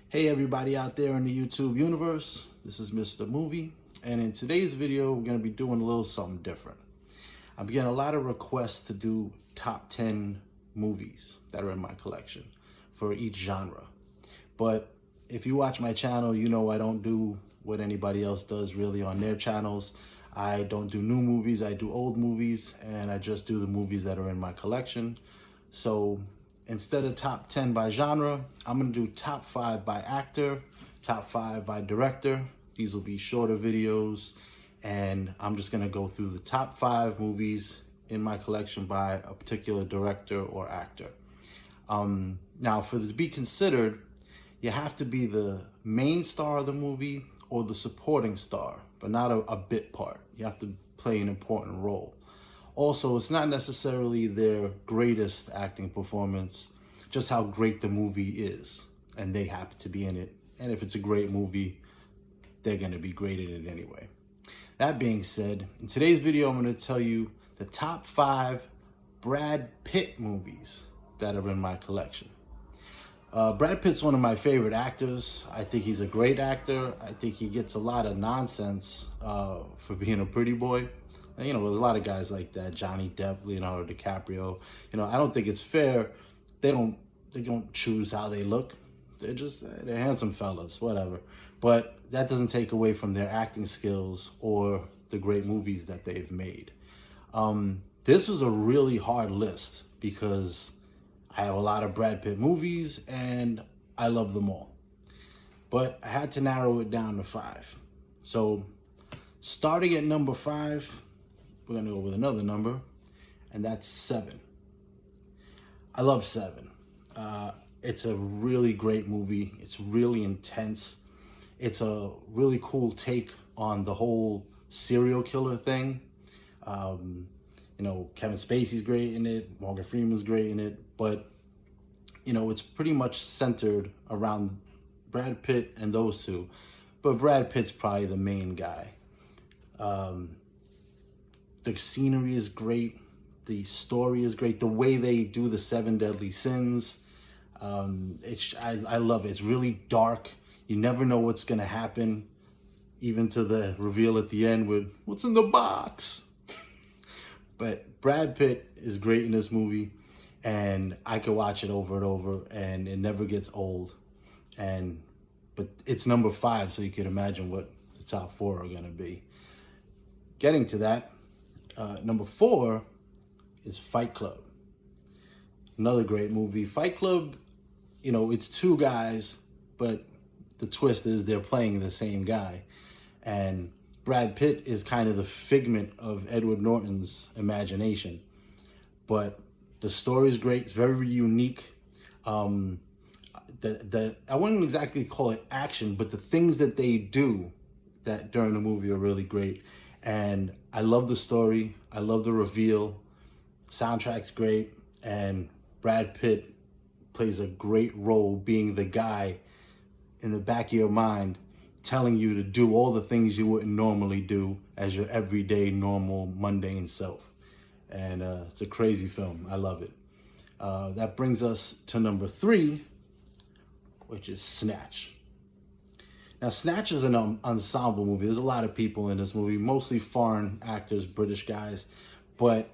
Hey everybody out there in the YouTube universe, this is Mr. Movie, and in today's video we're going to be doing a little something different. I'm getting a lot of requests to do top 10 movies that are in my collection for each genre. But if you watch my channel, you know I don't do what anybody else does really on their channels. I don't do new movies, I do old movies, and I just do the movies that are in my collection. So instead of top 10 by genre, I'm gonna do top 5 by actor, top 5 by director. These will be shorter videos, and I'm just gonna go through the top 5 movies in my collection by a particular director or actor. Now, for the to be considered, you have to be the main star of the movie or the supporting star, but not a bit part. You have to play an important role. Also, it's not necessarily their greatest acting performance, just how great the movie is, and they happen to be in it. And if it's a great movie, they're going to be great in it anyway. That being said, in today's video, I'm going to tell you the top 5 Brad Pitt movies that are in my collection. Brad Pitt's one of my favorite actors. I think he's a great actor. I think he gets a lot of nonsense for being a pretty boy. You know, there's a lot of guys like that, Johnny Depp, Leonardo DiCaprio. You know, I don't think it's fair. They don't choose how they look. They're handsome fellas, whatever. But that doesn't take away from their acting skills or the great movies that they've made. This was a really hard list because I have a lot of Brad Pitt movies and I love them all. But I had to narrow it down to 5. So starting at number 5, we're going to go with another number, and that's 7. I love 7. It's a really great movie. It's really intense. It's a really cool take on the whole serial killer thing. You know, Kevin Spacey's great in it. Morgan Freeman's great in it. But, you know, it's pretty much centered around Brad Pitt and those two. But Brad Pitt's probably the main guy. The scenery is great. The story is great. The way they do the 7 deadly sins, I love it. It's really dark. You never know what's going to happen, even to the reveal at the end with what's in the box. But Brad Pitt is great in this movie, and I could watch it over and over, and it never gets old. But it's number 5, so you can imagine what the top 4 are going to be. Getting to that, number 4 is Fight Club. Another great movie. Fight Club, you know, it's 2 guys, but the twist is they're playing the same guy. And Brad Pitt is kind of the figment of Edward Norton's imagination. But the story is great. It's very unique. I wouldn't exactly call it action, but the things that they do that during the movie are really great. And I love the story. I love the reveal. Soundtrack's great. And Brad Pitt plays a great role being the guy in the back of your mind telling you to do all the things you wouldn't normally do as your everyday, normal, mundane self. And it's a crazy film. I love it. That brings us to number 3, which is Snatch. Now, Snatch is an ensemble movie. There's a lot of people in this movie, mostly foreign actors, British guys, but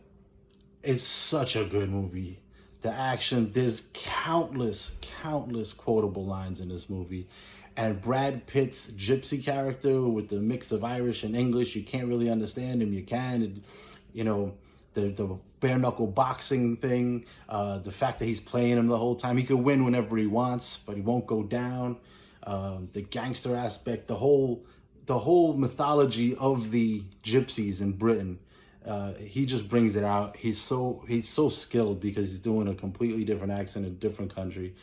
it's such a good movie. The action, there's countless quotable lines in this movie. And Brad Pitt's gypsy character with the mix of Irish and English, you can't really understand him. You can, you know, the bare knuckle boxing thing, the fact that he's playing him the whole time. He could win whenever he wants, but he won't go down. The gangster aspect, the whole mythology of the gypsies in Britain. He just brings it out. He's so skilled because he's doing a completely different accent in a different country.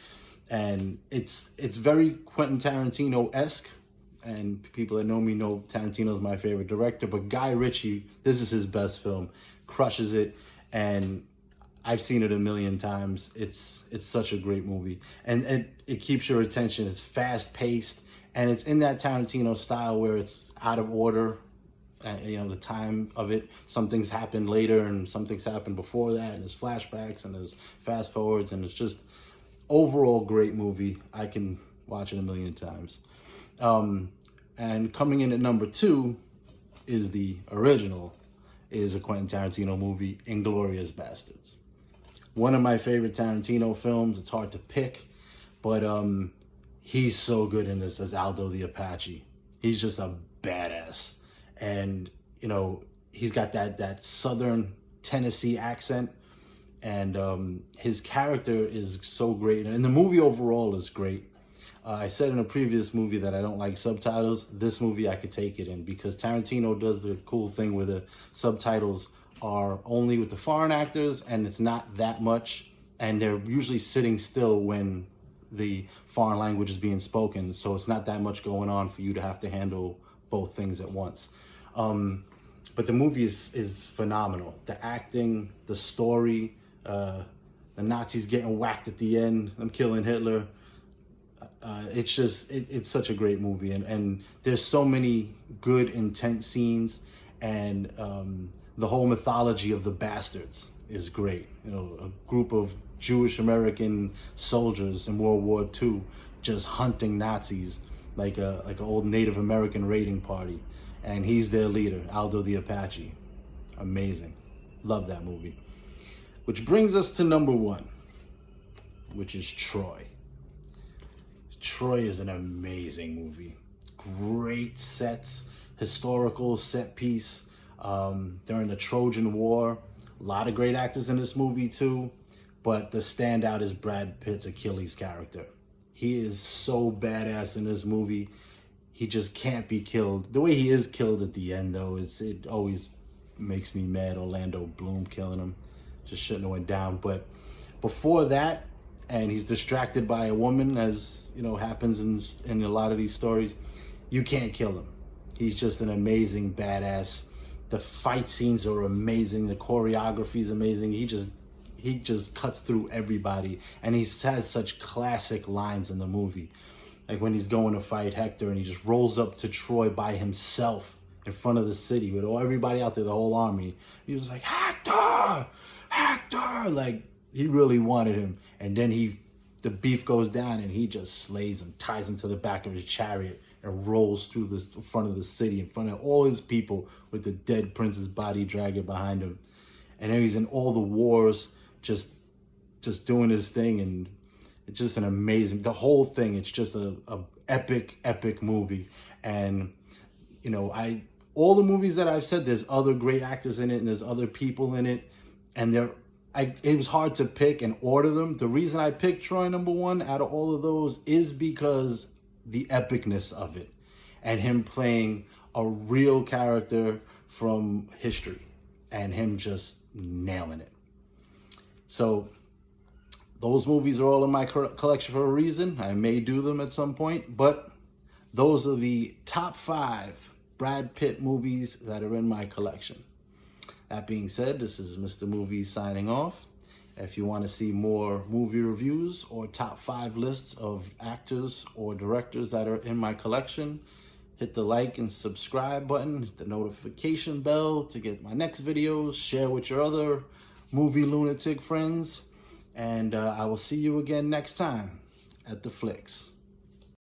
And it's very Quentin Tarantino-esque. And people that know me know Tarantino's my favorite director. But Guy Ritchie, this is his best film. Crushes it. And I've seen it a million times. It's such a great movie. And it keeps your attention. It's fast-paced. And it's in that Tarantino style where it's out of order. You know, the time of it. Some things happen later and some things happen before that. And there's flashbacks and there's fast-forwards. And it's just overall great movie. I can watch it a million times. And coming in at number 2 is the original, is a Quentin Tarantino movie, Inglourious Basterds. One of my favorite Tarantino films. It's hard to pick, but he's so good in this as Aldo the Apache. He's just a badass. And, you know, he's got that Southern Tennessee accent. And his character is so great. And the movie overall is great. I said in a previous movie that I don't like subtitles. This movie I could take it in because Tarantino does the cool thing where the subtitles are only with the foreign actors and it's not that much. And they're usually sitting still when the foreign language is being spoken. So it's not that much going on for you to have to handle both things at once. But the movie is phenomenal. The acting, the story, the Nazis getting whacked at the end, them killing Hitler. It's such a great movie, and there's so many good, intense scenes, and the whole mythology of the bastards is great. You know, a group of Jewish American soldiers in World War II just hunting Nazis like an old Native American raiding party, and he's their leader, Aldo the Apache. Amazing, love that movie. Which brings us to number 1, which is Troy. Troy is an amazing movie. Great sets, historical set piece during the Trojan War. A lot of great actors in this movie too, but the standout is Brad Pitt's Achilles character. He is so badass in this movie. He just can't be killed. The way he is killed at the end though, it always makes me mad. Orlando Bloom killing him. Just shouldn't have went down. But before that, and he's distracted by a woman, as you know happens in a lot of these stories, you can't kill him. He's just an amazing badass. The fight scenes are amazing. The choreography is amazing. He just cuts through everybody, and he has such classic lines in the movie, like when he's going to fight Hector, and he just rolls up to Troy by himself in front of the city with everybody out there, the whole army. He was like, Hector, Hector, like. He really wanted him, and then the beef goes down, and he just slays him, ties him to the back of his chariot, and rolls through the front of the city in front of all his people with the dead prince's body dragging behind him. And then he's in all the wars, just doing his thing, and it's just an amazing. The whole thing, it's just a epic movie. And you know, all the movies that I've said, there's other great actors in it, and there's other people in it, and it was hard to pick and order them. The reason I picked Troy number 1 out of all of those is because the epicness of it and him playing a real character from history and him just nailing it. So those movies are all in my collection for a reason. I may do them at some point, but those are the top 5 Brad Pitt movies that are in my collection. That being said, this is Mr. Movie signing off. If you want to see more movie reviews or top 5 lists of actors or directors that are in my collection, hit the like and subscribe button, hit the notification bell to get my next videos, share with your other movie lunatic friends, and I will see you again next time at the Flicks.